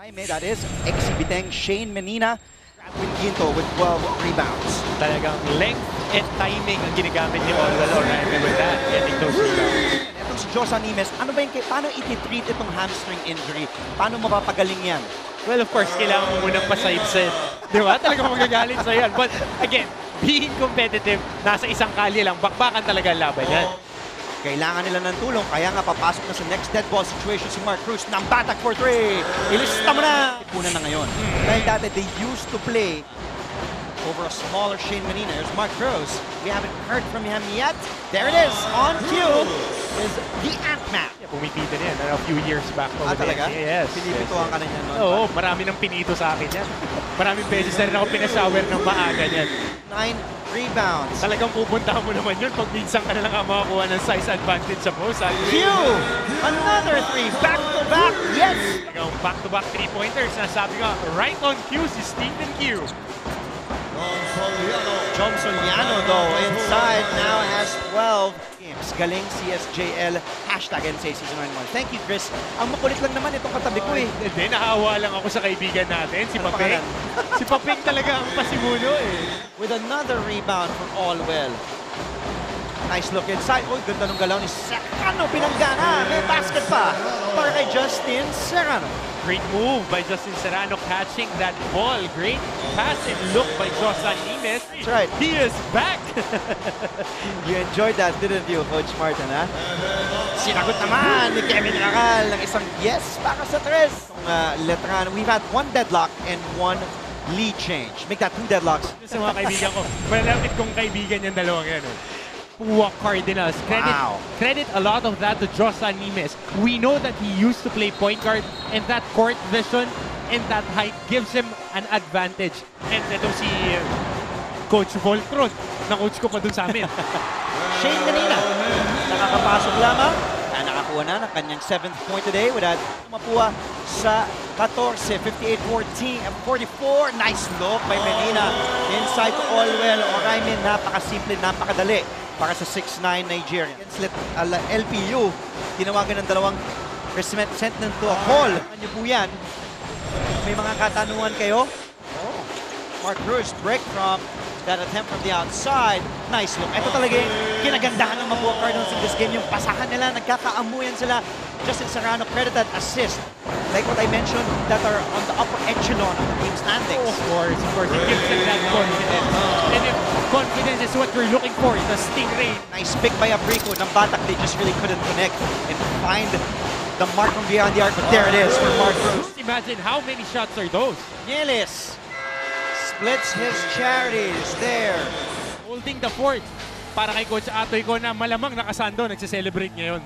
That is exhibiteng Shane Menina with Ginto with 12 rebounds. Talagang length and timing ang ginagamit ni Olwell Oraime with that, getting those rebounds. Itong si Josa Nimes, paano ititreat itong hamstring injury? Paano mapapagaling yan? Well, of course, kailangan mo munang pa-side-set. Di ba? Talagang magagalit sa yan. But again, being competitive, nasa isang kalye lang, bakbakan talaga ang laban yan. Kailangan nila ng tulong, kaya nga papasok na sa next dead ball situation si Mark Cruz. Nang batak for 3! Ilista mo na! Puna na ngayon. Dahil dati, they used to play over a smaller Shane Menina. Here's Mark Cruz. We haven't heard from him yet. There it is! On cue is the Ant-Man. Yeah, pumipito na yan. A few years back. Talaga? Yes. Pinipituan ka na niya noon. Oo, marami nang pinito sa akin yan. Maraming beses na rin ako pinashower ng maaga niyan. 9 rebounds. Talagang pupuntahan mo naman yun pag minsan ka na lang makakuha ng size advantage sa post. Q! Another 3! Back-to-back! Yes! Talagang back-to-back 3-pointers. Nasabi ko, right on cue si Stephen Q. Jom Soliano though inside now has 12 games. Galing CSJL #NSA Season 91. Thank you, Chris. Ang makulit lang naman itong katabi ko eh. Hindi, nakaawa lang ako sa kaibigan natin, si Papeng. Si Papeng talaga ang pasimuno eh. With another rebound for Olwell. Nice look inside. Uy, ganda ng galaw ni Serrano. Pinanggana. May basket pa para kay Justin Serrano. Great move by Justin Serrano catching that ball. Great pass and look by Josa Nimes. That's right. He is back. You enjoyed that, didn't you, Coach Martin, ha? Sinagot naman ni Kevin Aral ng isang yes para sa tres. Letran, we've had one deadlock and one lead change. Make that 2 deadlocks. Sa mga kaibigan ko, malalapit kong kaibigan yung dalawang yan. Puwa Cardinals. Credit a lot of that to Josa Nimes. We know that he used to play point guard and that court vision and that height gives him an advantage. And ito si Coach Voltron. Na-coach ko pa dun sa amin. Shane Menina, nakakapasok lamang. Nakakuha na ng kanyang 7th point today with that mapuha sa 14, 58-14, 44. Nice look by Menina. Inside to Olwell Oraime. Napakasimple, napakadali para sa 6'9 Nigerian. Against LPU, tinawagan ng dalawang sent them to a call. Ano po yan? May mga katanungan kayo? Oh. Mark Cruz break from that attempt from the outside. Nice look. Ito talaga yung kinagandahan ng Mapua Cardinals in this game. Yung pasahan nila, nagkakaamuyan sila. Justin Serrano credited assist. Like what I mentioned, that are on the upper echelon of the team standings. Of course. It gives them that confidence. And if confidence is what we're looking for, the Stingray. Nice pick by Abrico. Ng batak, they just really couldn't connect and find the mark from beyond the arc. But there it is for Mark Cruz. Imagine how many shots are those? Nielis splits his charities there. Holding the fort para kay Coach Atoy ko na malamang nakasando, nagse-celebrate ngayon.